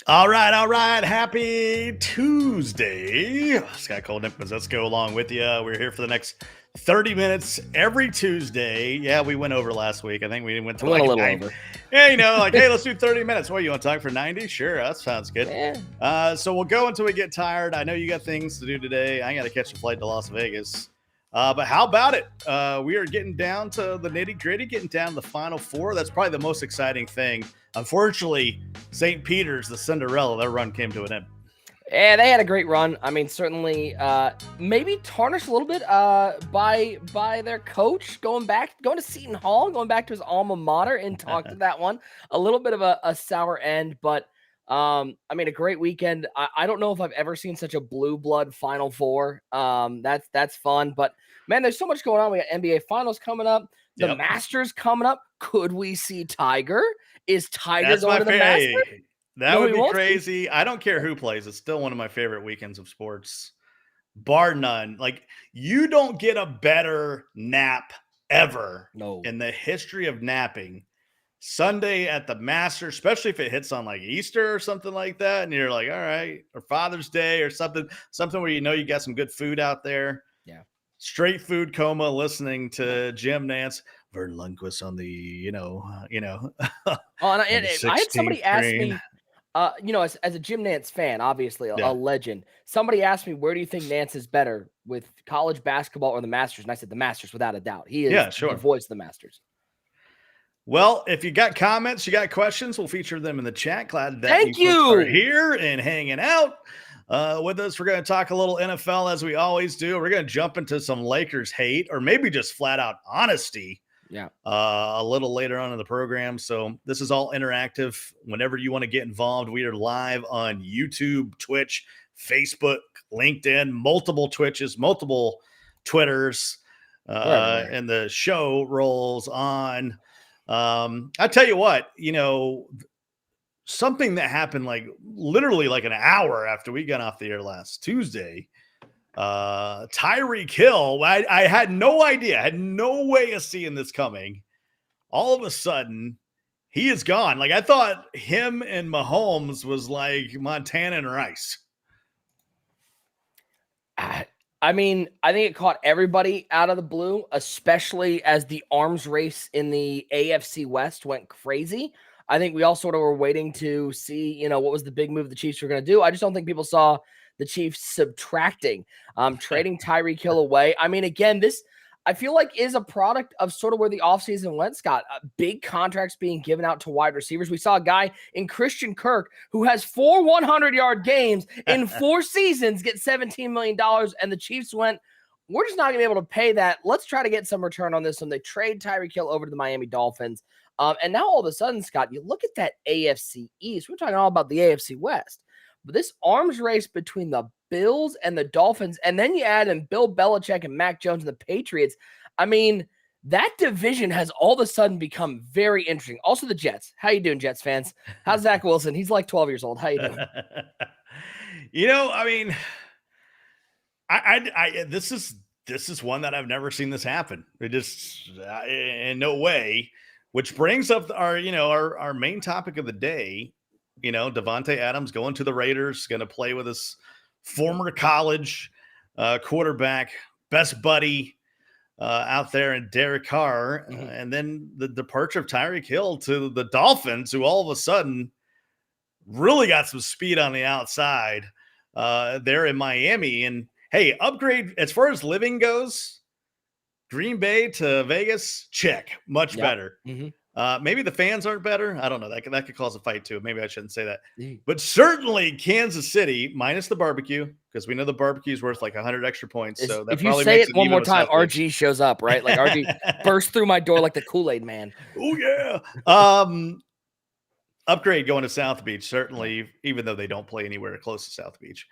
All right, all right. Happy Tuesday. Scott Cole, Nick Mizesko along with you. We're here for the next 30 minutes every Tuesday. Yeah, we went over last week. I think we went to I went a like little 9. over. Yeah, hey, let's do 30 minutes. What, you want to talk for 90? Sure, that sounds good. Yeah. So we'll go until we get tired. I know you got things to do today. I got to catch a flight to Las Vegas. But how about it? We are getting down to the nitty gritty, getting down to the Final Four. That's probably the most exciting thing. Unfortunately, St. Peter's, the Cinderella, their run came to an end. Yeah, they had a great run. I mean, certainly, maybe tarnished a little bit by their coach going to Seton Hall, going back to his alma mater, and talked to that one. A little bit of a sour end, but I mean, a great weekend. I don't know if I've ever seen such a blue blood Final Four. That's fun, but man, there's so much going on. We got NBA Finals coming up, the Masters coming up. Could we see Tiger? Is Tiger going to the Masters? That would be crazy. I don't care who plays. It's still one of my favorite weekends of sports, bar none. Like, you don't get a better nap ever in the history of napping. Sunday at the Masters, especially if it hits on like Easter or something like that, and you're like, all right, or Father's Day or something where you got some good food out there. Yeah. Straight food coma, listening to Jim Nance. Vern Lundquist on the, I had somebody ask me, as a Jim Nance fan, obviously a legend, somebody asked me, where do you think Nance is better, with college basketball or the Masters? And I said, the Masters, without a doubt. He is the voice of the Masters. Well, if you got comments, you got questions, we'll feature them in the chat. Glad that you are here and hanging out with us. We're going to talk a little NFL as we always do. We're going to jump into some Lakers hate, or maybe just flat out honesty. Yeah. A little later on in the program. So this is all interactive. Whenever you want to get involved, we are live on YouTube, Twitch, Facebook, LinkedIn, multiple Twitches, multiple Twitters, and the show rolls on. I tell you what, something that happened literally an hour after we got off the air last Tuesday. Tyreek Hill, I had no idea, had no way of seeing this coming. All of a sudden, he is gone. I thought him and Mahomes was like Montana and Rice. I mean, I think it caught everybody out of the blue, especially as the arms race in the AFC West went crazy. I think we all sort of were waiting to see, what was the big move the Chiefs were going to do. I just don't think people saw the Chiefs subtracting, trading Tyreek Hill away. I mean, again, this I feel like is a product of sort of where the offseason went, Scott. Big contracts being given out to wide receivers. We saw a guy in Christian Kirk who has 4 100-yard games in 4 seasons get $17 million, and the Chiefs went, we're just not going to be able to pay that. Let's try to get some return on this. And they trade Tyreek Hill over to the Miami Dolphins. And now all of a sudden, Scott, you look at that AFC East. We're talking all about the AFC West. But this arms race between the Bills and the Dolphins, and then you add in Bill Belichick and Mac Jones and the Patriots. I mean, that division has all of a sudden become very interesting. Also, the Jets. How you doing, Jets fans? How's Zach Wilson? He's like 12 years old. How you doing? I mean, this is one that I've never seen this happen. It just in no way. Which brings up our main topic of the day. Davante Adams going to the Raiders, going to play with his former college quarterback, best buddy out there in Derek Carr. And then the departure of Tyreek Hill to the Dolphins, who all of a sudden really got some speed on the outside there in Miami. And hey, upgrade as far as living goes, Green Bay to Vegas, check, much better. Maybe the fans aren't better. I don't know. That could cause a fight too. Maybe I shouldn't say that. But certainly Kansas City, minus the barbecue, because we know the barbecue is worth like 100 extra points. So that if you say it one more time, RG shows up, right? Like RG bursts through my door like the Kool-Aid man. Oh yeah. Upgrade going to South Beach, certainly, even though they don't play anywhere close to South Beach.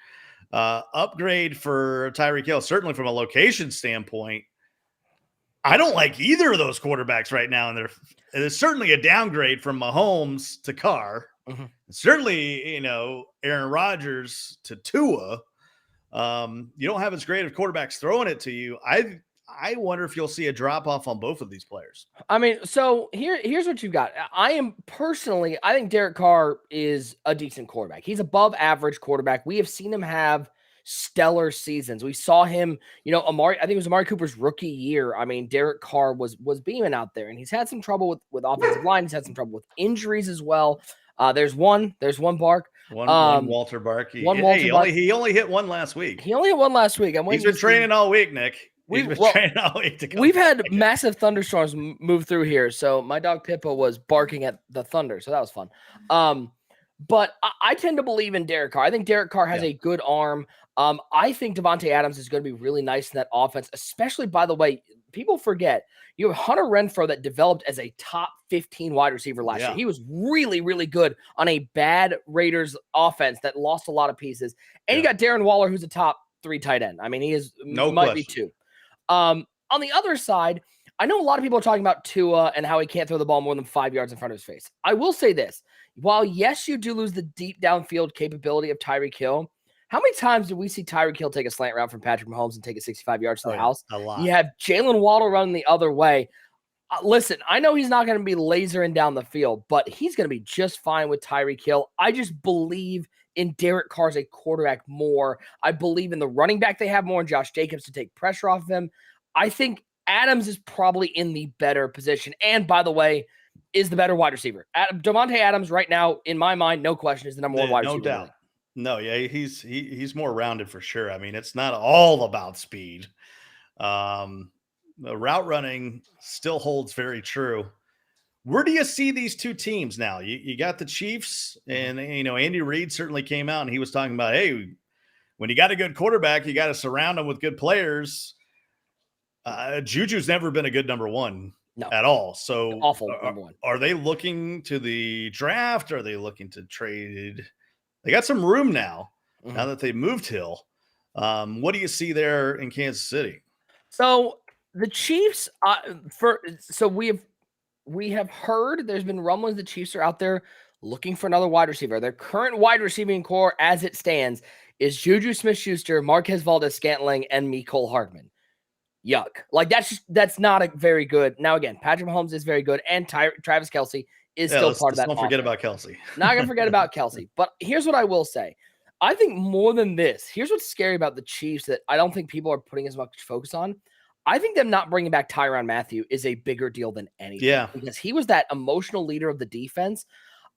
Upgrade for Tyreek Hill, certainly from a location standpoint. I don't like either of those quarterbacks right now. And there's certainly a downgrade from Mahomes to Carr. Certainly, Aaron Rodgers to Tua. You don't have as great of quarterbacks throwing it to you. I I wonder if you'll see a drop off on both of these players. I mean, so here's what you've got. I think Derek Carr is a decent quarterback. He's above average quarterback. We have seen him have stellar seasons. We saw him, I think it was Amari Cooper's rookie year. I mean, Derek Carr was beaming out there, and he's had some trouble with offensive line. He's had some trouble with injuries as well. There's one bark. One Walter Barkey. He only hit one last week. He only hit one last week. He's been training all week, Nick. We've had massive thunderstorms move through here, so my dog Pippa was barking at the thunder, so that was fun. But I tend to believe in Derek Carr. I think Derek Carr has a good arm. I think Davante Adams is going to be really nice in that offense, especially, by the way, people forget, you have Hunter Renfrow that developed as a top 15 wide receiver last year. He was really, really good on a bad Raiders offense that lost a lot of pieces. And you got Darren Waller, who's a top 3 tight end. I mean, he is might be 2. On the other side, I know a lot of people are talking about Tua and how he can't throw the ball more than 5 yards in front of his face. I will say this. While, yes, you do lose the deep downfield capability of Tyreek Hill, how many times did we see Tyreek Hill take a slant route from Patrick Mahomes and take it 65 yards to the house? A lot. You have Jalen Waddle running the other way. Listen, I know he's not going to be lasering down the field, but he's going to be just fine with Tyreek Hill. I just believe in Derek Carr as a quarterback more. I believe in the running back they have more, and Josh Jacobs to take pressure off of him. I think Adams is probably in the better position. And, by the way, is the better wide receiver. Davante Adams right now, in my mind, no question, is the number 1 wide receiver. No doubt. No, yeah, he's more rounded for sure. I mean, it's not all about speed. The route running still holds very true. Where do you see these two teams now? You got the Chiefs, and Andy Reid certainly came out and he was talking about, hey, when you got a good quarterback, you got to surround them with good players. Juju's never been a good number 1 at all. So awful number 1. Are they looking to the draft? Are they looking to trade? They got some room now that they moved Hill. What do you see there in Kansas City? So the Chiefs, we have heard there's been rumblings the Chiefs are out there looking for another wide receiver. Their current wide receiving core, as it stands, is Juju Smith-Schuster, Marquez Valdes-Scantling, and Mecole Hardman. Yuck. Like, that's not a very good. Now, again, Patrick Mahomes is very good, and Travis Kelce is still part of that. Don't forget about Kelce. Not going to forget about Kelce. But here's what I will say. I think more than this, here's what's scary about the Chiefs that I don't think people are putting as much focus on. I think them not bringing back Tyrann Mathieu is a bigger deal than anything. Yeah. Because he was that emotional leader of the defense.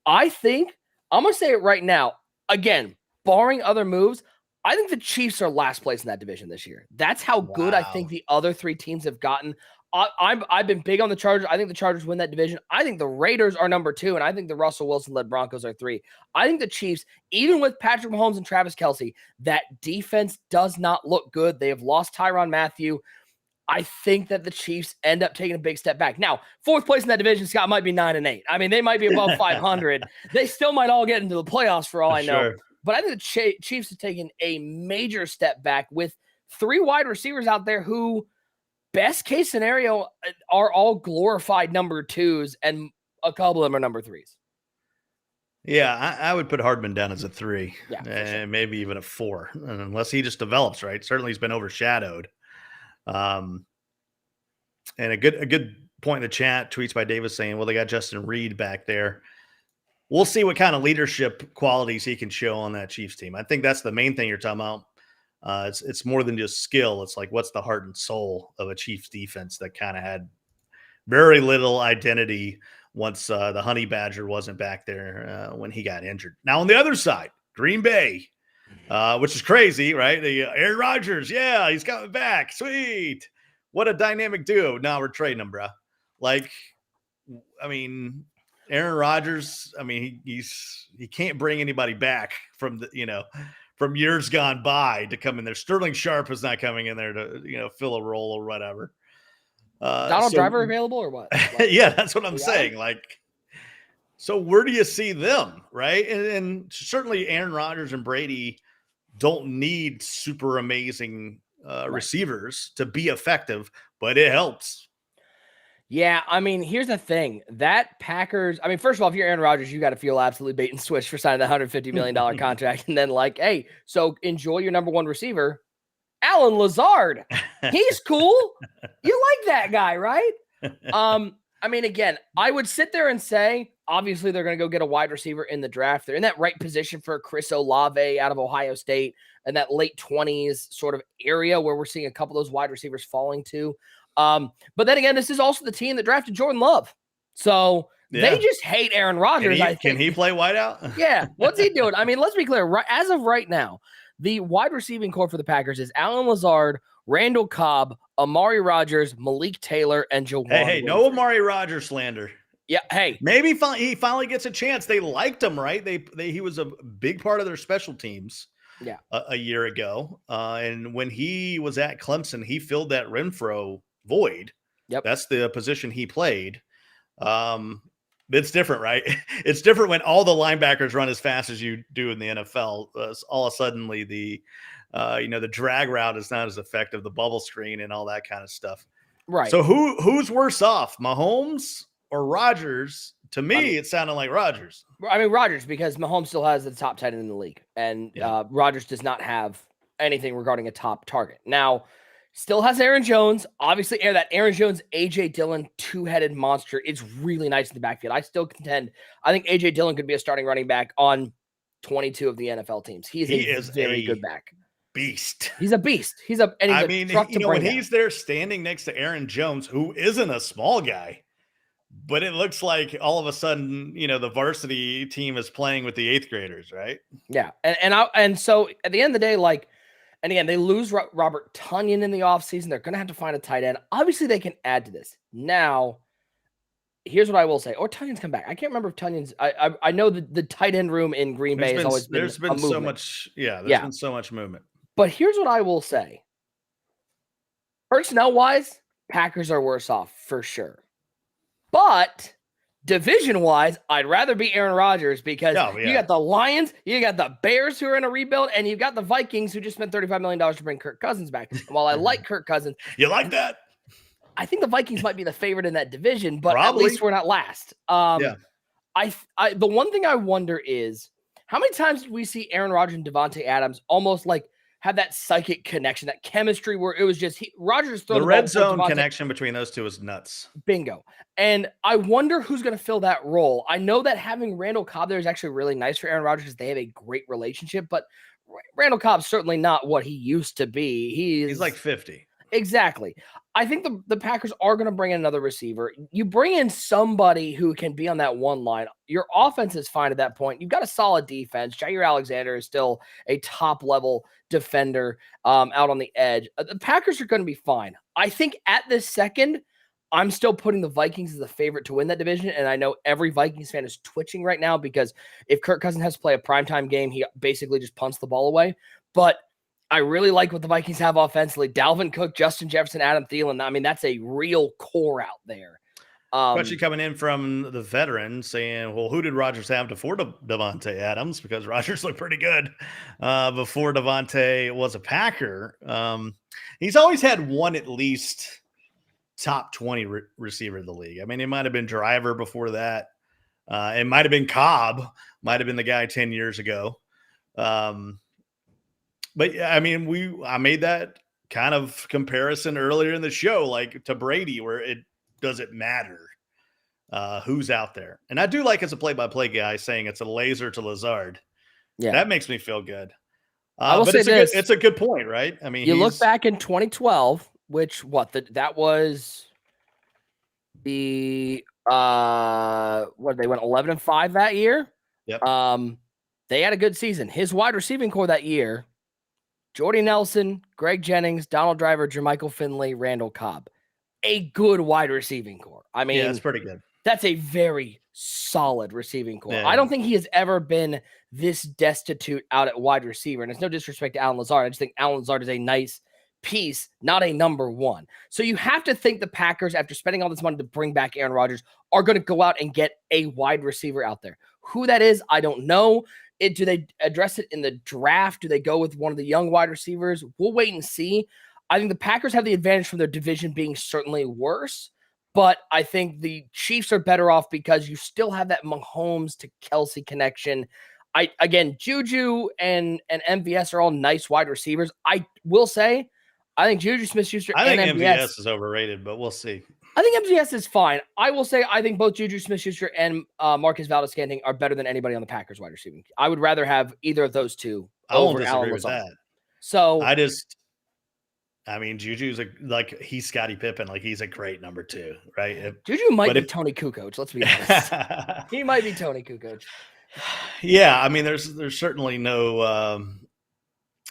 I think, I'm going to say it right now, again, barring other moves, I think the Chiefs are last place in that division this year. That's how good I think the other 3 teams have gotten. I've been big on the Chargers. I think the Chargers win that division. I think the Raiders are number 2, and I think the Russell Wilson-led Broncos are 3. I think the Chiefs, even with Patrick Mahomes and Travis Kelce, that defense does not look good. They have lost Tyrann Mathieu. I think that the Chiefs end up taking a big step back. Now, 4th place in that division, Scott, might be 9-8. I mean, they might be above 500. They still might all get into the playoffs for all I know. Sure. But I think the Chiefs have taken a major step back with 3 wide receivers out there who, best case scenario, are all glorified number 2s, and a couple of them are number 3s. Yeah, I would put Hardman down as a 3, sure. Maybe even a 4, unless he just develops, right? Certainly he's been overshadowed. And a good point in the chat, tweets by Davis saying, well, they got Justin Reed back there. We'll see what kind of leadership qualities he can show on that Chiefs team. I think that's the main thing you're talking about. It's more than just skill. It's like, what's the heart and soul of a Chiefs defense that kind of had very little identity once the Honey Badger wasn't back there when he got injured. Now, on the other side, Green Bay, which is crazy, right? Aaron Rodgers, he's coming back. Sweet. What a dynamic duo. Now we're trading him, bro. Like, I mean, Aaron Rodgers, I mean, he can't bring anybody back from from years gone by to come in there. Sterling Sharp is not coming in there to, fill a role or whatever. Donald Driver available or what? Yeah, that's what I'm saying. Like, so where do you see them, right? And certainly Aaron Rodgers and Brady don't need super amazing receivers to be effective, but it helps. Yeah, I mean, here's the thing. That Packers, I mean, first of all, if you're Aaron Rodgers, you got to feel absolutely bait and switch for signing the $150 million contract. And then hey, so enjoy your number 1 receiver. Alan Lazard. He's cool. You like that guy, right? I mean, again, I would sit there and say, obviously, they're going to go get a wide receiver in the draft. They're in that right position for Chris Olave out of Ohio State and that late 20s sort of area where we're seeing a couple of those wide receivers falling to. But then again, this is also the team that drafted Jordan Love. So they just hate Aaron Rodgers. Can he play wideout? Yeah. What's he doing? I mean, let's be clear. As of right now, the wide receiving core for the Packers is Alan Lazard, Randall Cobb, Amari Rodgers, Malik Taylor, and Jawan. Hey, no Amari Rodgers slander. Yeah, hey. Maybe he finally gets a chance. They liked him, right? He was a big part of their special teams a year ago. And when he was at Clemson, he filled that Renfro void. Yep. That's the position he played. It's different, right? It's different when all the linebackers run as fast as you do in the NFL. All of a sudden, the drag route is not as effective, the bubble screen and all that kind of stuff. Right. So who's worse off, Mahomes or Rodgers? To me, it sounded like Rodgers. I mean, Rodgers, because Mahomes still has the top 10 in the league, and Rodgers does not have anything regarding a top target. Now, still has Aaron Jones. Obviously, that Aaron Jones, A.J. Dillon, two-headed monster. It's really nice in the backfield. I still contend. I think A.J. Dillon could be a starting running back on 22 of the NFL teams. He is a very good back. Beast. He's a beast. When he's there standing next to Aaron Jones, who isn't a small guy, but it looks like all of a sudden, the varsity team is playing with the 8th graders, right? Yeah. And so at the end of the day, and again, they lose Robert Tonyan in the offseason. They're going to have to find a tight end. Obviously, they can add to this. Now, here's what I will say. Or Tonyan's come back. I can't remember if Tonyan's. I know the tight end room in Green Bay has always been there's been so much. Yeah, there's been so much movement. But here's what I will say. Personnel-wise, Packers are worse off for sure. But division-wise, I'd rather be Aaron Rodgers because you got the Lions, you got the Bears who are in a rebuild, and you've got the Vikings who just spent $35 million to bring Kirk Cousins back. And while I like Kirk Cousins. You like that? I think the Vikings might be the favorite in that division, but Probably. At least we're not last. The one thing I wonder is how many times did we see Aaron Rodgers and Davante Adams almost have that psychic connection, that chemistry where it was just Rodgers throwing the red zone connection between those two is nuts. Bingo. And I wonder who's going to fill that role. I know that having Randall Cobb there is actually really nice for Aaron Rodgers because they have a great relationship, but Randall Cobb's certainly not what he used to be. He's like 50. Exactly. I think the Packers are going to bring in another receiver. You bring in somebody who can be on that one line. Your offense is fine at that point. You've got a solid defense. Jair Alexander is still a top-level defender out on the edge. The Packers are going to be fine. I think at this second, I'm still putting the Vikings as the favorite to win that division, and I know every Vikings fan is twitching right now because if Kirk Cousins has to play a primetime game, he basically just punts the ball away. But I really like what the Vikings have offensively. Dalvin Cook, Justin Jefferson, Adam Thielen. I mean, that's a real core out there. Question coming in from the veteran saying, well, who did Rodgers have before Davante Adams? Because Rodgers looked pretty good before Davante was a Packer. He's always had one at least top 20 receiver in the league. I mean, it might have been Driver before that. It might have been Cobb, might have been the guy 10 years ago. But I mean, I made that kind of comparison earlier in the show, like to Brady, where it doesn't matter who's out there. And I do like as a play-by-play guy saying it's a laser to Lazard. Yeah, that makes me feel good. I will say this: it's a good point, right? I mean, you look back in 2012, which that was the they went 11-5 that year. Yep. They had a good season. His wide receiving core that year: Jordy Nelson, Greg Jennings, Donald Driver, Jermichael Finley, Randall Cobb. A good wide receiving core. I mean, that's pretty good. That's a very solid receiving core. Yeah. I don't think he has ever been this destitute out at wide receiver. And it's no disrespect to Alan Lazard. I just think Alan Lazard is a nice piece, not a number one. So you have to think the Packers, after spending all this money to bring back Aaron Rodgers, are going to go out and get a wide receiver out there. Who that is, I don't know. Do they address it in the draft? Do they go with one of the young wide receivers? We'll wait and see. I think the Packers have the advantage from their division being certainly worse, but I think the Chiefs are better off because you still have that Mahomes to Kelsey connection. Juju and MVS are all nice wide receivers. I will say I think Juju Smith-Schuster I and think MVS. MVS is overrated, but we'll see. I think MVS is fine. I will say I think both Juju Smith-Schuster and Marcus Valdez-Scantling are better than anybody on the Packers wide receiving. I would rather have either of those two I won't over Allen disagree with Lazard. that. So I mean, Juju's like he's Scottie Pippen, like he's a great number 2, right? Juju might be Tony Kukoc. Let's be honest. He might be Tony Kukoc. Yeah, I mean, there's certainly no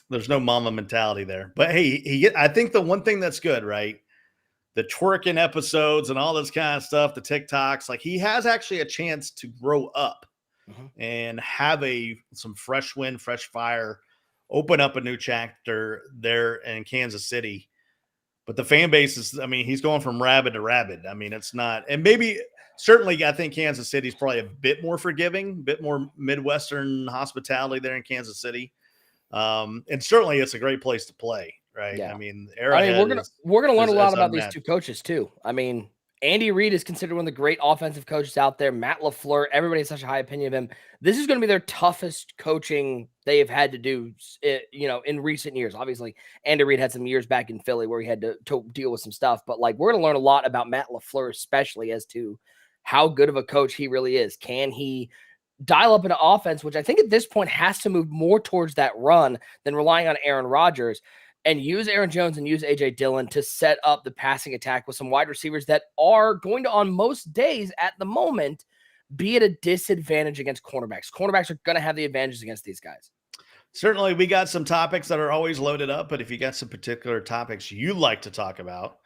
there's no mama mentality there. But hey, I think the one thing that's good, right? The twerking episodes and all this kind of stuff, the TikToks, like he has actually a chance to grow up and have some fresh wind, fresh fire, open up a new chapter there in Kansas City. But the fan base is, I mean, he's going from rabid to rabid. I mean, it's not, and maybe certainly I think Kansas City is probably a bit more forgiving, a bit more Midwestern hospitality there in Kansas City. And certainly it's a great place to play. Right. Yeah. I mean, we're gonna learn a lot about these two coaches too. I mean, Andy Reid is considered one of the great offensive coaches out there. Matt LaFleur, everybody has such a high opinion of him. This is going to be their toughest coaching they have had to do, in recent years. Obviously, Andy Reid had some years back in Philly where he had to deal with some stuff. But like, we're going to learn a lot about Matt LaFleur, especially as to how good of a coach he really is. Can he dial up an offense, which I think at this point has to move more towards that run than relying on Aaron Rodgers, and use Aaron Jones and use A.J. Dillon to set up the passing attack with some wide receivers that are going to, on most days at the moment, be at a disadvantage against cornerbacks. Cornerbacks are going to have the advantages against these guys. Certainly, we got some topics that are always loaded up, but if you got some particular topics you like to talk about,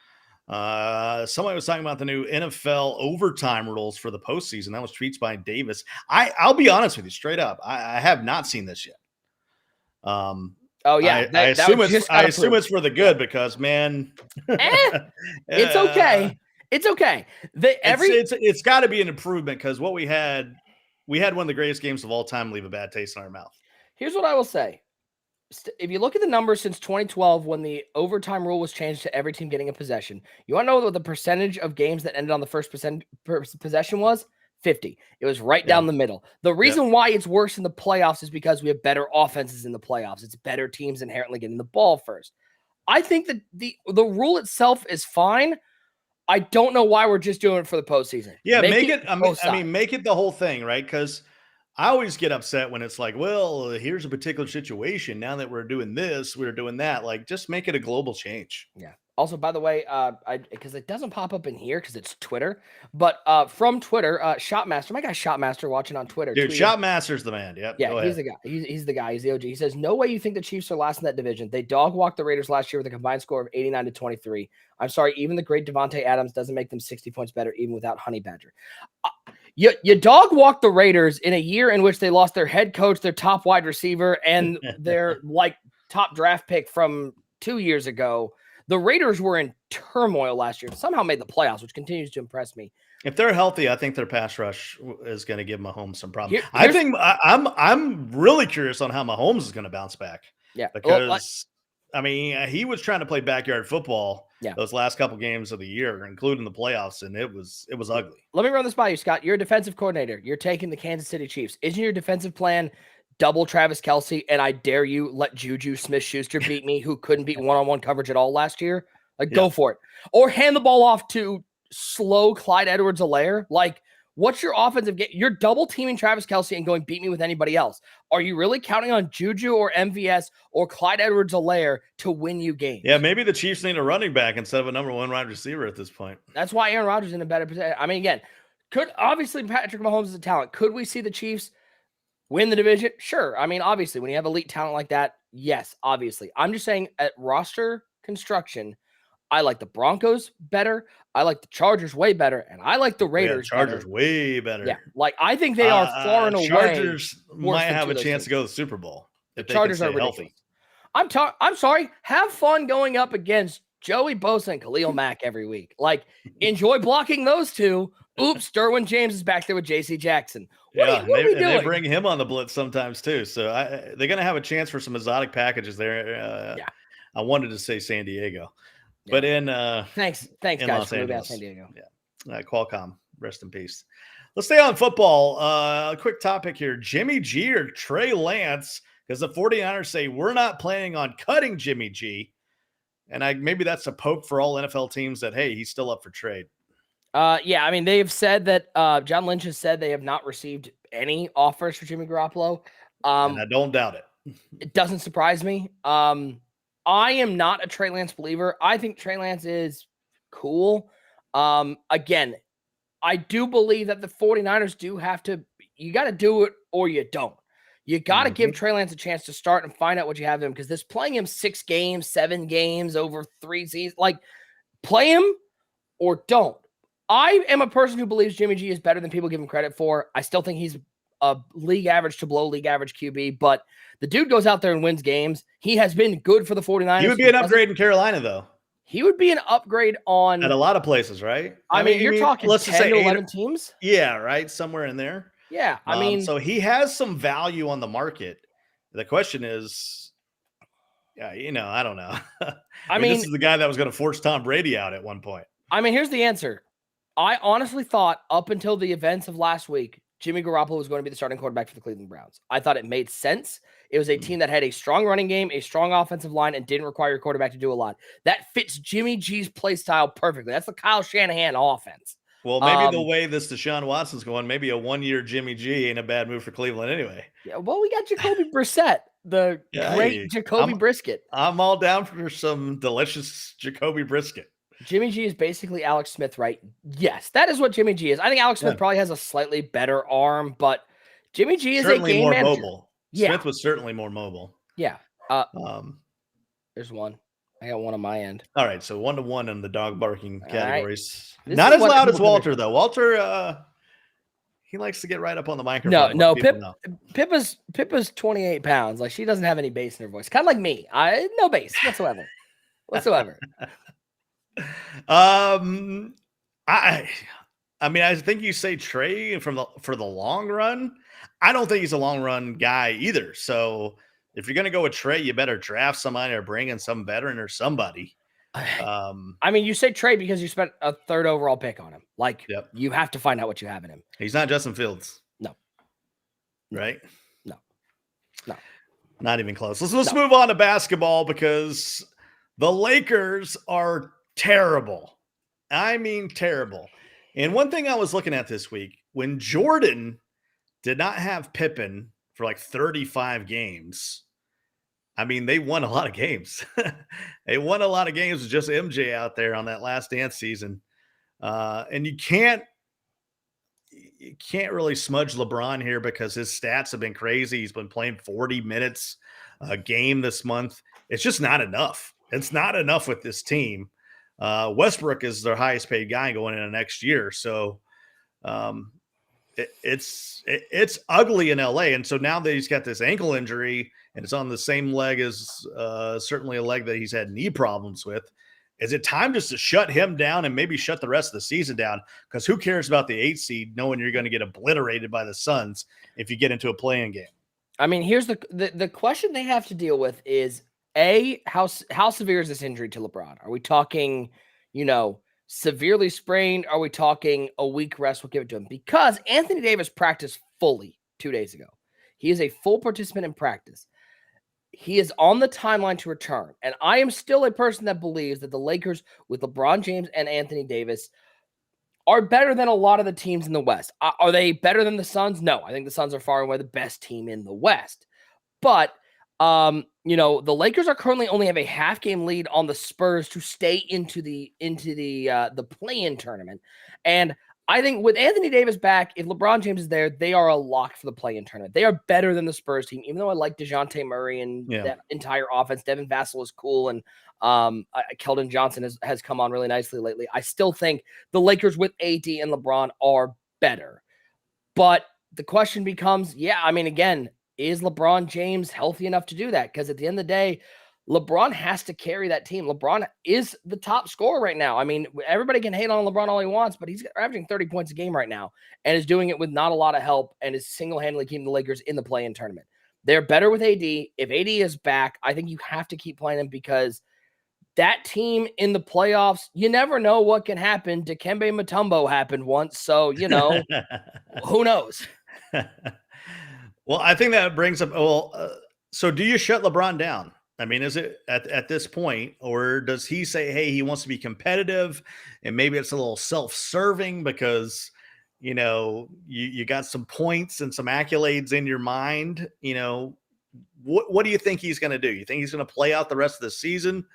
somebody was talking about the new NFL overtime rules for the postseason. That was tweets by Davis. I'll be honest with you, straight up. I have not seen this yet. Oh yeah, I assume it's for the good because man, it's okay. It's okay. It's got to be an improvement because what we had one of the greatest games of all time leave a bad taste in our mouth. Here's what I will say. If you look at the numbers since 2012, when the overtime rule was changed to every team getting a possession, you want to know what the percentage of games that ended on the first possession was? 50. It was right down the middle. The reason why it's worse in the playoffs is because we have better offenses in the playoffs. It's better teams inherently getting the ball first. I think that the rule itself is fine. I don't know why we're just doing it for the postseason. Yeah, make it the whole thing, right? Because I always get upset when it's like, well, here's a particular situation. Now that we're doing this, we're doing that. Like, just make it a global change. Yeah. Also, by the way, because it doesn't pop up in here because it's Twitter, but from Twitter, Shotmaster, my guy Shotmaster watching on Twitter. Dude, Shotmaster's the man. Yep. Yeah, he's the guy. He's the guy. He's the OG. He says, no way you think the Chiefs are last in that division. They dog walked the Raiders last year with a combined score of 89-23. I'm sorry, even the great Davante Adams doesn't make them 60 points better, even without Honey Badger. You dog walked the Raiders in a year in which they lost their head coach, their top wide receiver, and their top draft pick from 2 years ago. The Raiders were in turmoil last year. Somehow made the playoffs, which continues to impress me. If they're healthy, I think their pass rush is going to give Mahomes some problems. I think I'm really curious on how Mahomes is going to bounce back. Yeah, because he was trying to play backyard football those last couple games of the year, including the playoffs, and it was ugly. Let me run this by you, Scott. You're a defensive coordinator. You're taking the Kansas City Chiefs. Isn't your defensive plan double Travis Kelce, and I dare you let Juju Smith-Schuster beat me, who couldn't beat one-on-one coverage at all last year? Go for it. Or hand the ball off to slow Clyde Edwards-Helaire. What's your offensive game? You're double teaming Travis Kelce and going beat me with anybody else. Are you really counting on Juju or MVS or Clyde Edwards-Helaire to win you games? Yeah, maybe the Chiefs need a running back instead of a number one wide receiver at this point. That's why Aaron Rodgers is in a better position. I mean, again, obviously Patrick Mahomes is a talent. Could we see the Chiefs win the division? Sure. I mean, obviously, when you have elite talent like that, yes, obviously. I'm just saying at roster construction, I like the Broncos better. I like the Chargers way better. And I like the Raiders Chargers way better. Yeah. I think they are far and away. Chargers might have a chance to go to the Super Bowl. If the Chargers are healthy. I'm sorry. Have fun going up against Joey Bosa and Khalil Mack every week. Enjoy blocking those two. Oops, Derwin James is back there with J.C. Jackson. What are we doing? They bring him on the blitz sometimes too. So they're going to have a chance for some exotic packages there. I wanted to say San Diego, but in thanks guys Los for moving Angeles. out San Diego. Yeah, Qualcomm, rest in peace. Let's stay on football. A quick topic here: Jimmy G or Trey Lance, because the 49ers say we're not planning on cutting Jimmy G. And maybe that's a poke for all NFL teams that, hey, he's still up for trade. Yeah, I mean, they've said that John Lynch has said they have not received any offers for Jimmy Garoppolo. And I don't doubt it. It doesn't surprise me. I am not a Trey Lance believer. I think Trey Lance is cool. Again, I do believe that the 49ers do have to, you got to do it or you don't. You got to give Trey Lance a chance to start and find out what you have in him, because this playing him 6 games, 7 games over 3 seasons, like, play him or don't. I am a person who believes Jimmy G is better than people give him credit for. I still think he's a league average to below league average QB, but the dude goes out there and wins games. He has been good for the 49ers. He would be an upgrade in Carolina, though. He would be an upgrade on at a lot of places, right? I mean, you're talking let's 10 say to 11 teams. Yeah, right, somewhere in there. Yeah, I mean, so he has some value on the market. The question is, yeah, I don't know. I mean, this is the guy that was going to force Tom Brady out at one point. I mean, here's the answer. I honestly thought up until the events of last week, Jimmy Garoppolo was going to be the starting quarterback for the Cleveland Browns. I thought it made sense. It was a team that had a strong running game, a strong offensive line, and didn't require your quarterback to do a lot. That fits Jimmy G's play style perfectly. That's the Kyle Shanahan offense. Well, maybe the way this Deshaun Watson's going, maybe a 1-year Jimmy G ain't a bad move for Cleveland anyway. Yeah, well, we got Jacoby Brissett, the great Jacoby Brisket. I'm all down for some delicious Jacoby Brisket. Jimmy G is basically Alex Smith, right? Yes, that is what Jimmy G is. I think Alex Smith probably has a slightly better arm, but Jimmy G is certainly a game more manager. Mobile. Yeah. Smith was certainly more mobile. Yeah. There's one. I got one on my end. All right, so 1-1 in the dog barking categories. Right. Not as loud as Walter, though. Walter, he likes to get right up on the microphone. No, Pippa's 28 pounds. Like, she doesn't have any bass in her voice. Kind of like me. No bass whatsoever. I mean, I think you say Trey for the long run. I don't think he's a long run guy either. So if you're going to go with Trey, you better draft somebody or bring in some veteran or somebody. I mean, you say Trey because you spent a 3rd overall pick on him. Like, you have to find out what you have in him. He's not Justin Fields. No. Right? No. Not even close. Let's move on to basketball, because the Lakers are terrible. I mean, terrible. And one thing I was looking at this week, when Jordan did not have Pippen for like 35 games, I mean, they won a lot of games. They won a lot of games with just MJ out there on that Last Dance season. And you can't really smudge LeBron here, because his stats have been crazy. He's been playing 40 minutes a game this month. It's just not enough. It's not enough with this team. Westbrook is their highest paid guy going into next year. So it's ugly in LA. And so now that he's got this ankle injury and it's on the same leg as certainly a leg that he's had knee problems with, is it time just to shut him down and maybe shut the rest of the season down? Because who cares about the 8 seed knowing you're going to get obliterated by the Suns if you get into a play-in game? I mean, here's the question they have to deal with is, how severe is this injury to LeBron? Are we talking, severely sprained? Are we talking a week rest? We'll give it to him, because Anthony Davis practiced fully 2 days ago. He is a full participant in practice. He is on the timeline to return. And I am still a person that believes that the Lakers with LeBron James and Anthony Davis are better than a lot of the teams in the West. Are they better than the Suns? No, I think the Suns are far and away the best team in the West. But the Lakers are currently only have a half game lead on the Spurs to stay into the play-in tournament. And I think with Anthony Davis back, if LeBron James is there, they are a lock for the play-in tournament. They are better than the Spurs team, even though I like DeJounte Murray and that entire offense. Devin Vassell is cool, and Keldon Johnson has come on really nicely lately. I still think the Lakers with AD and LeBron are better. But the question becomes, again, is LeBron James healthy enough to do that? Because at the end of the day, LeBron has to carry that team. LeBron is the top scorer right now. I mean, everybody can hate on LeBron all he wants, but he's averaging 30 points a game right now and is doing it with not a lot of help and is single-handedly keeping the Lakers in the play-in tournament. They're better with AD. If AD is back, I think you have to keep playing him, because that team in the playoffs, you never know what can happen. Dikembe Mutombo happened once, so, who knows? Well, I think that brings up, so do you shut LeBron down? I mean, is it at this point, or does he say, hey, he wants to be competitive and maybe it's a little self-serving because, you got some points and some accolades in your mind, what do you think he's going to do? You think he's going to play out the rest of the season,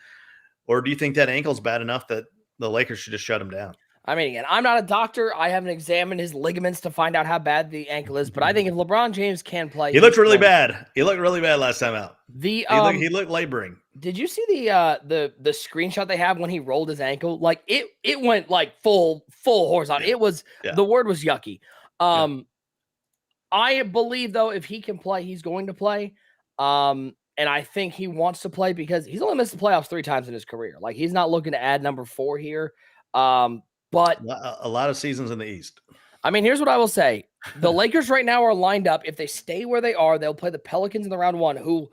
or do you think that ankle's bad enough that the Lakers should just shut him down? I mean, again, I'm not a doctor. I haven't examined his ligaments to find out how bad the ankle is, but I think if LeBron James can play, he looked really bad. He looked really bad last time out. He looked laboring. Did you see the screenshot they have when he rolled his ankle? Like it went like full horizontal. It was the word was yucky. I believe though if he can play, he's going to play. And I think he wants to play because he's only missed the playoffs 3 times in his career. Like he's not looking to add number 4 here. But a lot of seasons in the East. I mean, here's what I will say. The Lakers right now are lined up. If they stay where they are, they'll play the Pelicans in the round 1, who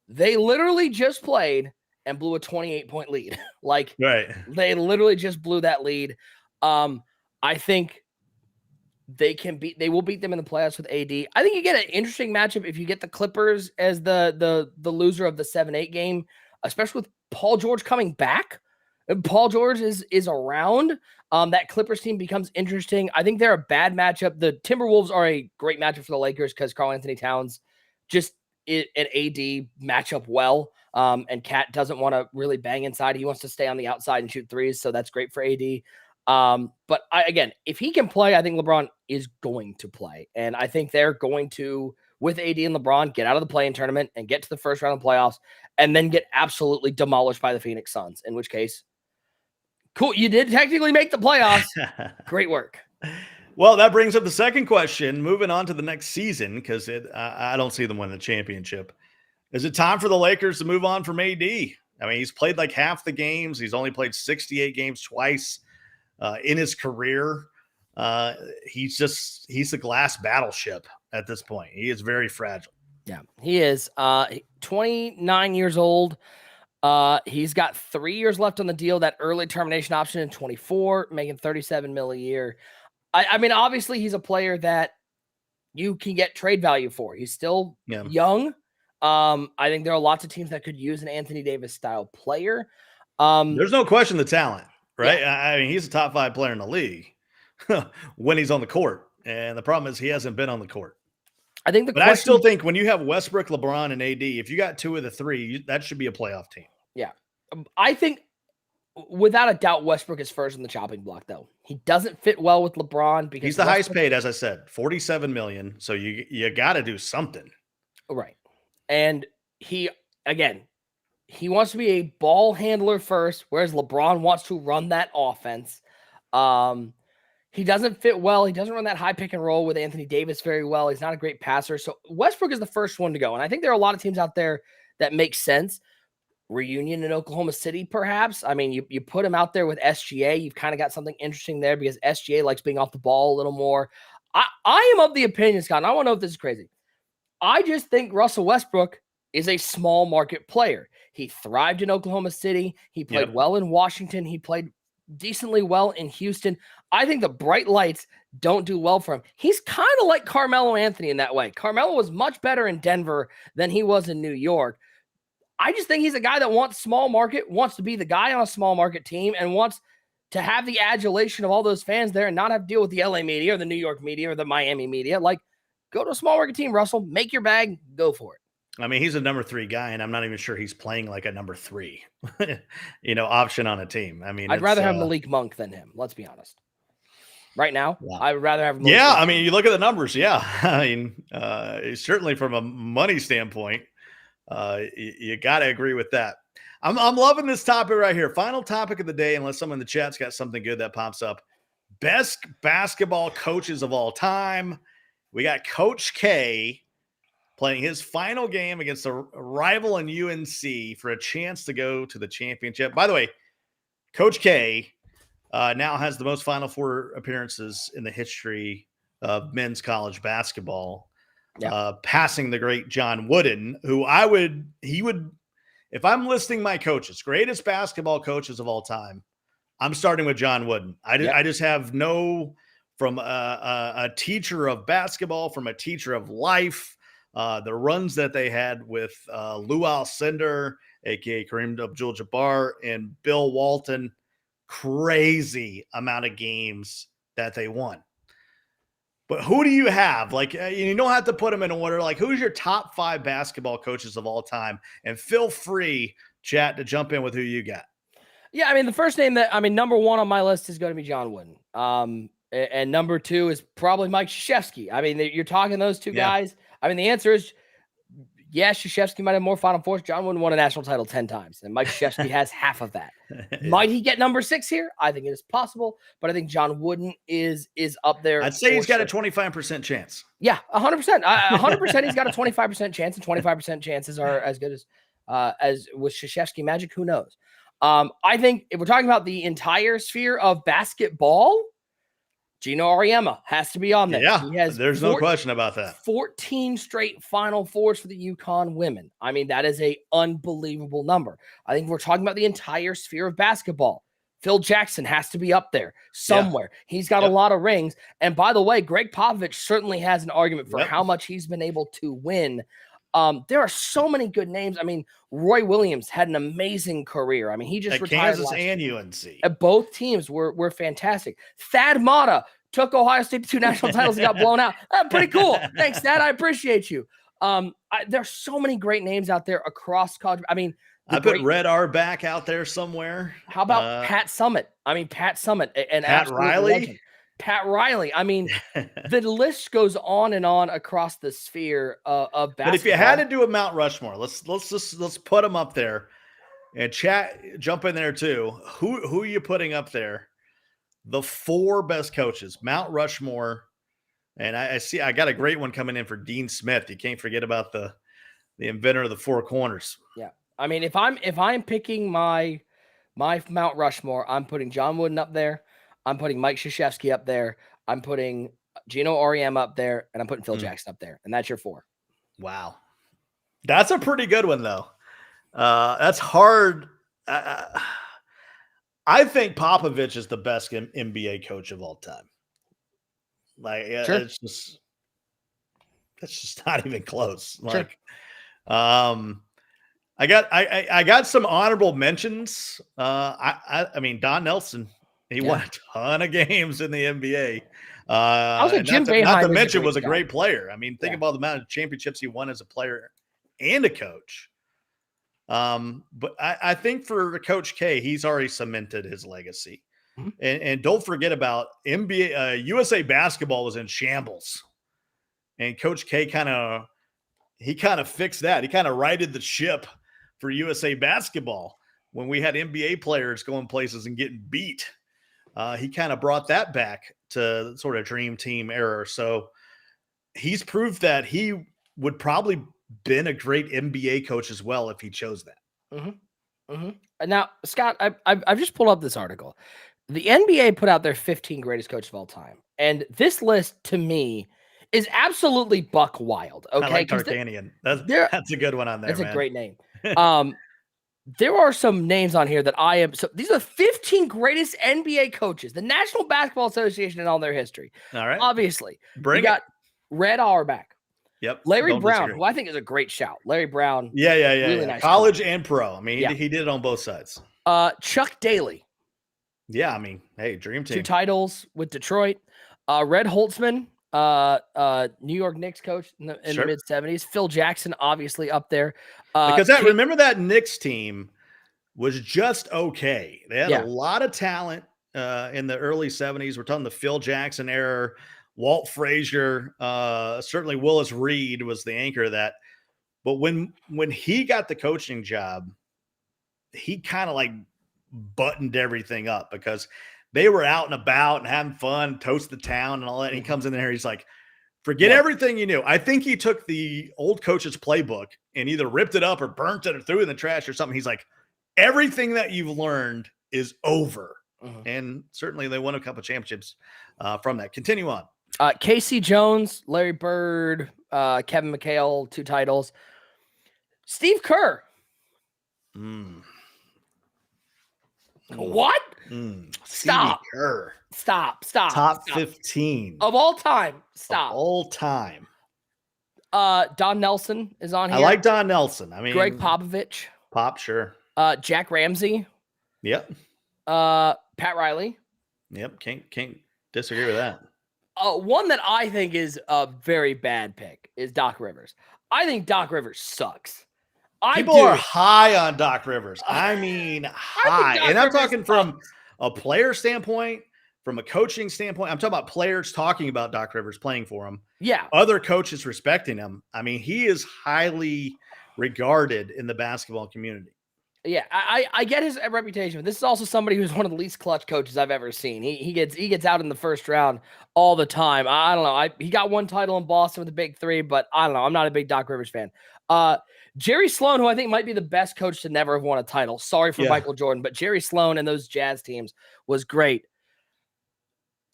they literally just played and blew a 28-point lead. Like they literally just blew that lead. I think they will beat them in the playoffs with AD. I think you get an interesting matchup if you get the Clippers as the loser of the 7-8 game, especially with Paul George coming back. If Paul George is around, that Clippers team becomes interesting. I think they're a bad matchup. The Timberwolves are a great matchup for the Lakers because Karl-Anthony Towns just an AD matchup well. And Cat doesn't want to really bang inside. He wants to stay on the outside and shoot threes. So that's great for AD. But again, if he can play, I think LeBron is going to play. And I think they're going to, with AD and LeBron, get out of the play-in tournament and get to the first round of playoffs and then get absolutely demolished by the Phoenix Suns, in which case, cool. You did technically make the playoffs. Great work. Well, that brings up the second question. Moving on to the next season, because I don't see them winning the championship. Is it time for the Lakers to move on from AD? I mean, he's played like half the games. He's only played 68 games twice in his career. He's the glass battleship at this point. He is very fragile. Yeah, he is 29 years old. He's got 3 years left on the deal, that early termination option in 24, making $37 million a year. I mean, obviously he's a player that you can get trade value for. He's still young. I think there are lots of teams that could use an Anthony Davis style player. There's no question the talent, right? Yeah. I mean, he's a top 5 player in the league when he's on the court. And the problem is he hasn't been on the court. I still think when you have Westbrook, LeBron, and AD, if you got 2 of the 3, that should be a playoff team. Yeah. I think without a doubt, Westbrook is first in the chopping block, though. He doesn't fit well with LeBron because he's the highest paid, as I said, $47 million. So you got to do something. Right. And he wants to be a ball handler first, whereas LeBron wants to run that offense. He doesn't fit well. He doesn't run that high pick and roll with Anthony Davis very well. He's not a great passer. So Westbrook is the first one to go. And I think there are a lot of teams out there that make sense. Reunion in Oklahoma City, perhaps. I mean, you put him out there with SGA. You've kind of got something interesting there because SGA likes being off the ball a little more. I am of the opinion, Scott, and I want to know if this is crazy. I just think Russell Westbrook is a small market player. He thrived in Oklahoma City. He played well in Washington. He played decently well in Houston. I think the bright lights don't do well for him. He's kind of like Carmelo Anthony in that way. Carmelo was much better in Denver than he was in New York. I just think he's a guy that wants small market, wants to be the guy on a small market team, and wants to have the adulation of all those fans there and not have to deal with the LA media or the New York media or the Miami media. Like, go to a small market team, Russell. Make your bag. Go for it. I mean, he's a number 3 guy, and I'm not even sure he's playing like a number 3, option on a team. I mean, I'd rather have Malik Monk than him. Let's be honest. Right now, I would rather have Malik Monk. I mean, you look at the numbers. Yeah. I mean, certainly from a money standpoint, you got to agree with that. I'm loving this topic right here. Final topic of the day, unless someone in the chat's got something good that pops up. Best basketball coaches of all time. We got Coach K playing his final game against a rival in UNC for a chance to go to the championship. By the way, Coach K now has the most Final Four appearances in the history of men's college basketball, passing the great John Wooden, who if I'm listing my coaches, greatest basketball coaches of all time, I'm starting with John Wooden. I just have from a teacher of basketball, from a teacher of life, The runs that they had with Lou Alcindor, a.k.a. Kareem Abdul-Jabbar, and Bill Walton, crazy amount of games that they won. But who do you have? Like, you don't have to put them in order. Like, who's your top 5 basketball coaches of all time? And feel free, chat, to jump in with who you got. Yeah, I mean, the first name number 1 on my list is going to be John Wooden. And number 2 is probably Mike Krzyzewski. I mean, you're talking those two guys. I mean, the answer is, yeah, Krzyzewski might have more Final Fours. John Wooden won a national title 10 times, and Mike Krzyzewski has half of that. Might he get number 6 here? I think it is possible, but I think John Wooden is up there. I'd say he's got a 25% chance. Yeah, 100%. 100% he's got a 25% chance, and 25% chances are as good as with Krzyzewski Magic. Who knows? I think if we're talking about the entire sphere of basketball, Gino Auriemma has to be on there. Yeah, there's no question about that. 14 straight Final Fours for the UConn women. I mean, that is a unbelievable number. I think we're talking about the entire sphere of basketball. Phil Jackson has to be up there somewhere. Yeah. He's got a lot of rings. And by the way, Greg Popovich certainly has an argument for how much he's been able to win. There are so many good names. I mean, Roy Williams had an amazing career. I mean, he just retired Kansas and UNC. Both teams were fantastic. Thad Matta took Ohio State to 2 national titles and got blown out. Pretty cool. Thanks, Thad. I appreciate you. There's so many great names out there across college. I mean, I put Red Auerbach out there somewhere. How about Pat Summitt? I mean, Pat Summitt and Pat Riley. Legend. Pat Riley. I mean, the list goes on and on across the sphere of basketball. But if you had to do a Mount Rushmore, let's put them up there, and chat, jump in there too. Who are you putting up there? The 4 best coaches, Mount Rushmore, and I see I got a great one coming in for Dean Smith. You can't forget about the inventor of the 4 corners. Yeah, I mean, if I'm picking my Mount Rushmore, I'm putting John Wooden up there. I'm putting Mike Krzyzewski up there. I'm putting Gino Auriemma up there, and I'm putting Phil Jackson up there. And that's your 4. Wow. That's a pretty good one, though. That's hard. I think Popovich is the best NBA coach of all time. Like, sure. It's just not even close. Sure. Like, I got some honorable mentions. I mean, Don Nelson. He won a ton of games in the NBA. Jim Boeheim not to mention was a great player. I mean, think about the amount of championships he won as a player and a coach. But I think for Coach K, he's already cemented his legacy. Mm-hmm. And don't forget about NBA. USA basketball was in shambles, and Coach K kind of fixed that. He kind of righted the ship for USA basketball when we had NBA players going places and getting beat. He kind of brought that back to sort of dream team era. So he's proved that he would probably been a great NBA coach as well if he chose that. Mm-hmm. Mm-hmm. Now, Scott, I've just pulled up this article. The NBA put out their 15 greatest coaches of all time, and this list to me is absolutely buck wild. Okay, I like Tarkanian. That's a good one on there. That's man. A great name. There are some names on here that I am. So these are the 15 greatest NBA coaches, the National Basketball Association in all their history. All right. Obviously. We got Red Auerbach. Yep. Larry Brown, who I think is a great shout. Larry Brown. Yeah. Really nice college guy. And pro. I mean, he did it on both sides. Chuck Daly. Yeah. I mean, hey, dream team. 2 titles with Detroit. Red Holtzman, New York Knicks coach in the mid-70s. Phil Jackson, obviously up there. Because remember that Knicks team was just okay. They had a lot of talent in the early 70s. We're talking the Phil Jackson era. Walt Frazier, certainly Willis Reed was the anchor of that. But when he got the coaching job, he kind of like buttoned everything up because they were out and about and having fun, toast the town and all that. And he comes in there, he's like, forget everything you knew. I think he took the old coach's playbook and either ripped it up or burnt it or threw it in the trash or something. He's like, everything that you've learned is over. Mm-hmm. And certainly they won a couple of championships from that. Continue on. Casey Jones, Larry Bird, Kevin McHale, 2 titles. Steve Kerr. What? Stop. Kerr. Stop. Top 15. Of all time. Stop. Of all time. Don Nelson is on here. I like Don Nelson. I mean, Greg Popovich. Pop, sure. Jack Ramsey. Yep. Pat Riley. Yep. Can't disagree with that. One that I think is a very bad pick is Doc Rivers. I think Doc Rivers sucks. People are high on Doc Rivers. I mean, high. And I'm talking from a player standpoint, from a coaching standpoint. I'm talking about players talking about Doc Rivers playing for him. Yeah. Other coaches respecting him. I mean, he is highly regarded in the basketball community. Yeah, I get his reputation, but this is also somebody who's one of the least clutch coaches I've ever seen. He gets out in the first round all the time. I don't know. He got one title in Boston with the Big Three, but I don't know. I'm not a big Doc Rivers fan. Jerry Sloan, who I think might be the best coach to never have won a title. Sorry for Michael Jordan, but Jerry Sloan and those Jazz teams was great.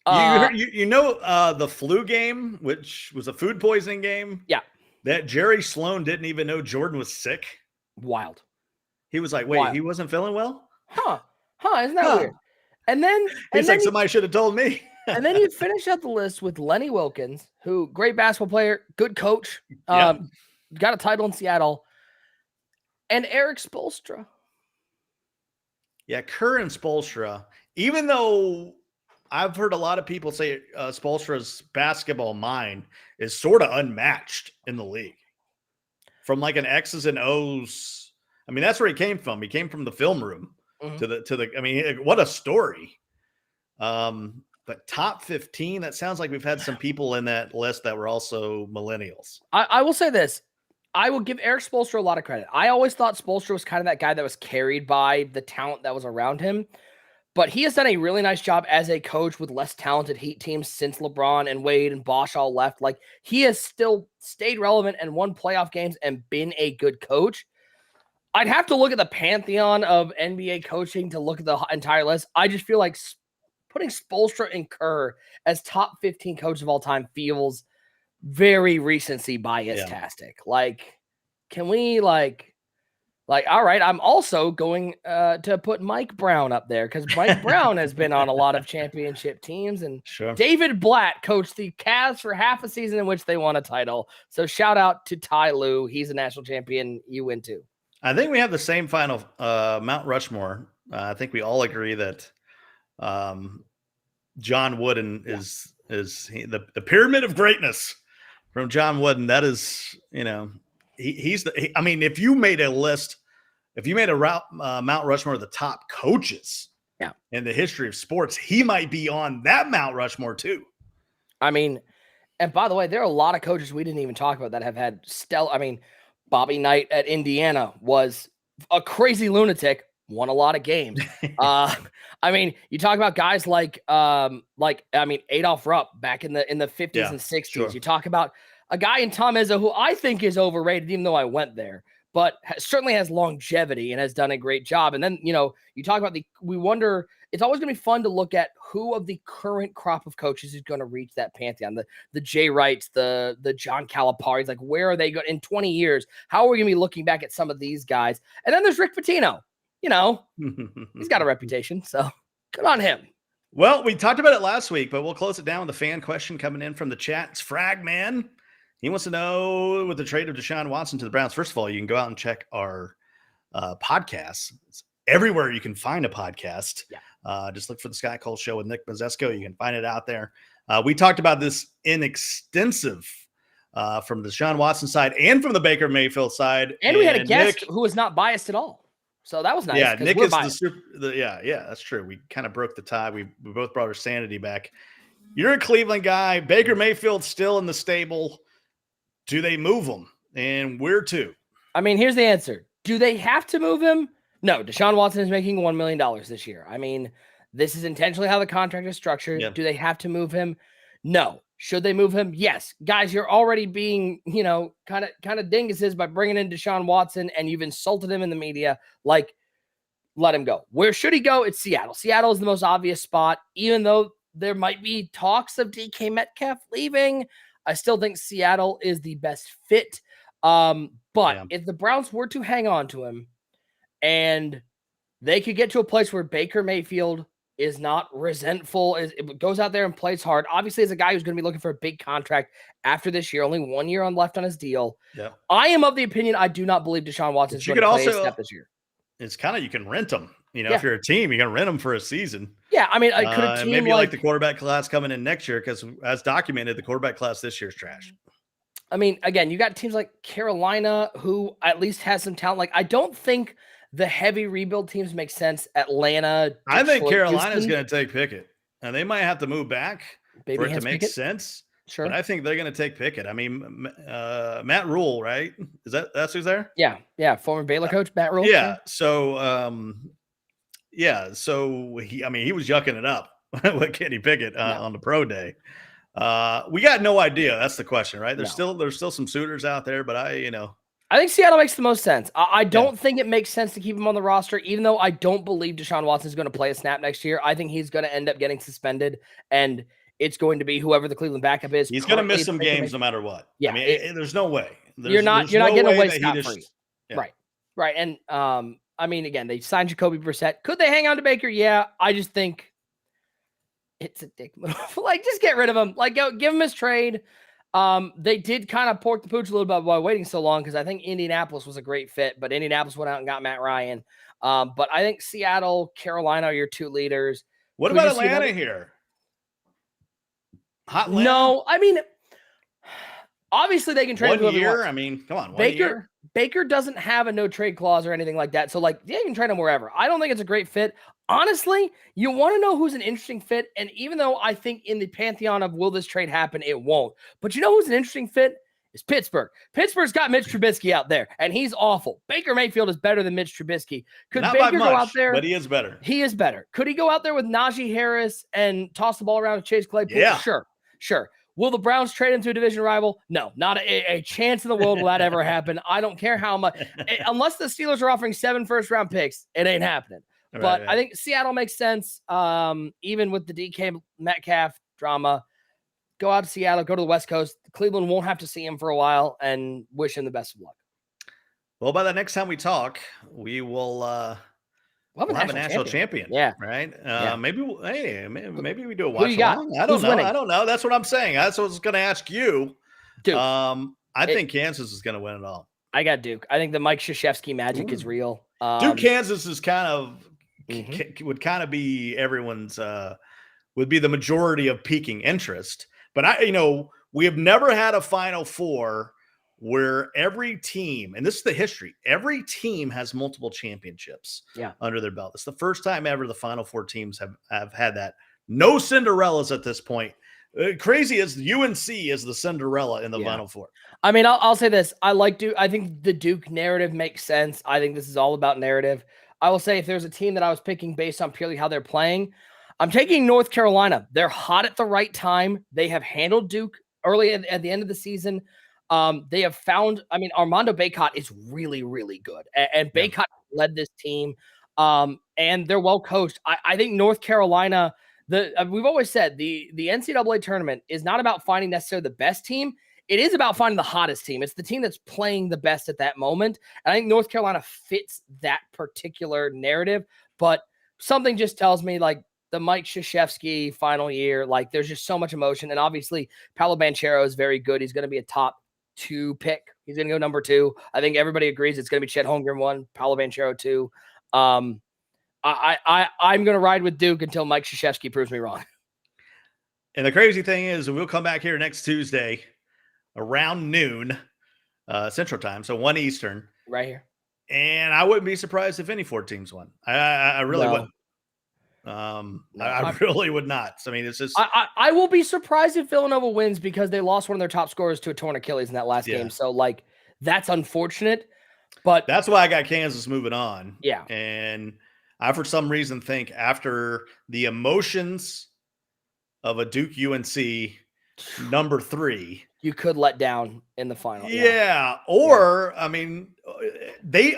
You know the flu game, which was a food poisoning game? Yeah. That Jerry Sloan didn't even know Jordan was sick. Wild. He was like, wait, he wasn't feeling well? Isn't that weird? And then he's like, somebody should have told me. And then you finish out the list with Lenny Wilkins, who great basketball player, good coach, got a title in Seattle, and Eric Spoelstra. Yeah, Kerr and Spoelstra, even though I've heard a lot of people say Spoelstra's basketball mind is sort of unmatched in the league. From like an X's and O's. I mean, that's where he came from. He came from the film room to the. I mean, what a story. But top 15. That sounds like we've had some people in that list that were also millennials. I will say this: I will give Eric Spoelstra a lot of credit. I always thought Spoelstra was kind of that guy that was carried by the talent that was around him, but he has done a really nice job as a coach with less talented Heat teams since LeBron and Wade and Bosh all left. Like he has still stayed relevant and won playoff games and been a good coach. I'd have to look at the pantheon of NBA coaching to look at the entire list. I just feel like putting Spoelstra and Kerr as top 15 coaches of all time feels very recency bias-tastic. Like, can we all right, I'm also going to put Mike Brown up there because Mike Brown has been on a lot of championship teams. And David Blatt coached the Cavs for half a season in which they won a title. So shout out to Ty Lue. He's a national champion. You win too. I think we have the same final Mount Rushmore. I think we all agree that John Wooden is the pyramid of greatness from John Wooden. That is, I mean, if you made a list, if you made a Mount Rushmore of the top coaches in the history of sports, he might be on that Mount Rushmore too. I mean, and by the way, there are a lot of coaches we didn't even talk about that have had Bobby Knight at Indiana was a crazy lunatic, won a lot of games. I mean, you talk about guys like Adolph Rupp back in the 50s and 60s. Sure. You talk about a guy in Tom Izzo who I think is overrated, even though I went there, but certainly has longevity and has done a great job. And then, you talk about we wonder, it's always going to be fun to look at who of the current crop of coaches is going to reach that pantheon. The Jay Wrights, the John Calipari's, like where are they going in 20 years? How are we going to be looking back at some of these guys? And then there's Rick Pitino. He's got a reputation, so good on him. Well, we talked about it last week, but we'll close it down with a fan question coming in from the chat. It's Fragman. He wants to know, with the trade of Deshaun Watson to the Browns, first of all, you can go out and check our podcasts. It's everywhere you can find a podcast. Yeah. Just look for the Sky Cole Show with Nick Mizesko. You can find it out there. We talked about this in extensive from the Deshaun Watson side and from the Baker Mayfield side. And we had a guest who was not biased at all. So that was nice. Yeah, Nick is that's true. We kind of broke the tie. We both brought our sanity back. You're a Cleveland guy. Baker Mayfield's still in the stable. Do they move him? And where to? I mean, here's the answer. Do they have to move him? No, Deshaun Watson is making $1 million this year. I mean, this is intentionally how the contract is structured. Yep. Do they have to move him? No. Should they move him? Yes. Guys, you're already being, kind of dinguses by bringing in Deshaun Watson, and you've insulted him in the media. Like, let him go. Where should he go? It's Seattle. Seattle is the most obvious spot, even though there might be talks of DK Metcalf leaving. I still think Seattle is the best fit. But if the Browns were to hang on to him and they could get to a place where Baker Mayfield is not resentful, it goes out there and plays hard. Obviously, as a guy who's going to be looking for a big contract after this year, only 1 year left on his deal. Yeah. I am of the opinion I do not believe Deshaun Watson is going to play a snap this year. It's kind of, you can rent them. If you're a team, you can rent them for a season. Yeah, I mean, could a team maybe like the quarterback class coming in next year, because as documented, the quarterback class this year is trash. I mean, again, you got teams like Carolina who at least has some talent. Like, I don't think the heavy rebuild teams make sense. Atlanta, Detroit, I think Carolina is going to take Pickett, and they might have to move back for it to make sense. Sure, but I think they're going to take Pickett. I mean, Matt Rule, right? That's who's there? Yeah, former Baylor coach Matt Rule. Yeah. So, so he was yucking it up with Kenny Pickett on the pro day. We got no idea. That's the question, right? There's still some suitors out there, but I think Seattle makes the most sense. I don't think it makes sense to keep him on the roster, even though I don't believe Deshaun Watson is going to play a snap next year. I think he's going to end up getting suspended, and it's going to be whoever the Cleveland backup is. He's going to miss some games no matter what. Yeah, I mean, there's no way. You're not getting away scot-free. Yeah. Right. And I mean, again, they signed Jacoby Brissett. Could they hang on to Baker? Yeah, I just think it's a dick move. Like, just get rid of him. Like, give him his trade. They did kind of pork the pooch a little bit by waiting so long, because I think Indianapolis was a great fit, but Indianapolis went out and got Matt Ryan. But I think Seattle, Carolina are your two leaders. What about Atlanta here? Hot Atlanta? No, I mean, obviously they can trade 1 year. I mean, come on, 1 year. Baker doesn't have a no trade clause or anything like that. So, like, you can trade him wherever. I don't think it's a great fit. Honestly, you want to know who's an interesting fit. And even though I think in the pantheon of will this trade happen, it won't. But you know who's an interesting fit? Is Pittsburgh. Pittsburgh's got Mitch Trubisky out there, and he's awful. Baker Mayfield is better than Mitch Trubisky. Could Not Baker by much, go out there? But he is better. He is better. Could he go out there with Najee Harris and toss the ball around with Chase Claypool? Yeah. Sure. Will the Browns trade him to a division rival? No, not a chance in the world will that ever happen. I don't care how much. Unless the Steelers are offering 7 first-round picks, it ain't happening. But I think Seattle makes sense, even with the DK Metcalf drama. Go out to Seattle, go to the West Coast. Cleveland won't have to see him for a while, and wish him the best of luck. Well, by the next time we talk, we will we'll have a national champion. Yeah. Right? Yeah. Maybe we do a watch along. I don't know. That's what I'm saying. That's what I was going to ask you. Duke. I think Kansas is going to win it all. I got Duke. I think the Mike Krzyzewski magic is real. Duke, Kansas is kind of would kind of be everyone's would be the majority of peaking interest. But we have never had a Final Four where every team, and this is the history, every team has multiple championships under their belt. It's the first time ever the Final Four teams have had that. No Cinderellas at this point. Crazy as UNC is the Cinderella in the Final Four. I mean, I'll say this. I like Duke. I think the Duke narrative makes sense. I think this is all about narrative. I will say if there's a team that I was picking based on purely how they're playing, I'm taking North Carolina. They're hot at the right time. They have handled Duke early at the end of the season. They have found, Armando Bacot is really, really good. And Bacot led this team. And they're well coached. I think North Carolina, we've always said the NCAA tournament is not about finding necessarily the best team. It is about finding the hottest team. It's the team that's playing the best at that moment. And I think North Carolina fits that particular narrative. But something just tells me, like, the Mike Krzyzewski final year, like, there's just so much emotion. And obviously, Paolo Banchero is very good. He's going to be a top 2 pick. He's going to go number 2. I think everybody agrees it's going to be Chet Holmgren 1, Paolo Banchero 2. I'm going to ride with Duke until Mike Krzyzewski proves me wrong. And the crazy thing is, we'll come back here next Tuesday around noon Central Time, so 1 Eastern. Right here. And I wouldn't be surprised if any 4 teams won. I really wouldn't. I really would not. So, I mean, it's just I will be surprised if Villanova wins, because they lost one of their top scorers to a torn Achilles in that last game. So, like, that's unfortunate. But that's why I got Kansas moving on. Yeah. And I, for some reason, think after the emotions of a Duke UNC number 3, you could let down in the final. Or, I mean,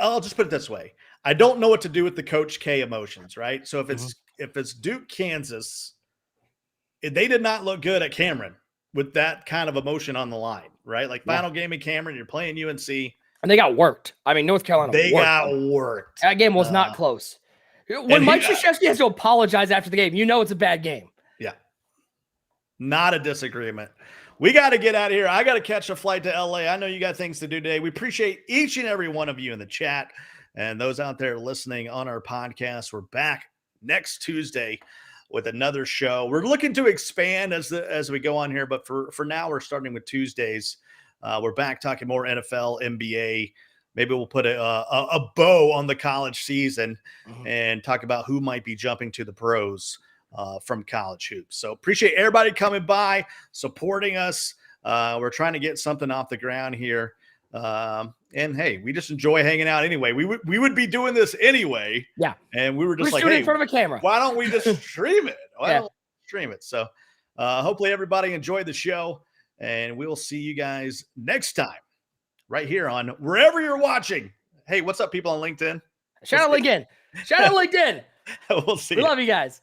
I'll just put it this way. I don't know what to do with the Coach K emotions, right? So if it's Duke, Kansas, they did not look good at Cameron with that kind of emotion on the line, right? Like, final game in Cameron, you're playing UNC. And they got worked. I mean, North Carolina got worked. That game was not close. When Mike Krzyzewski has to apologize after the game, you know it's a bad game. Yeah. Not a disagreement. We got to get out of here. I got to catch a flight to LA. I know you got things to do today. We appreciate each and every one of you in the chat and those out there listening on our podcast. We're back next Tuesday with another show. We're looking to expand as we go on here, but for now, we're starting with Tuesdays. We're back talking more NFL, NBA. Maybe we'll put a bow on the college season and talk about who might be jumping to the pros from college hoops. So appreciate everybody coming by, supporting us. We're trying to get something off the ground here. And hey, we just enjoy hanging out anyway. We would be doing this anyway. Yeah. And we were just like, hey, hey, in front of a camera. Why don't we just stream it? Why don't we stream it? So hopefully everybody enjoyed the show, and we'll see you guys next time right here on wherever you're watching. Hey, what's up, people on LinkedIn? Shout out LinkedIn. Shout out LinkedIn. We'll see. We love you guys.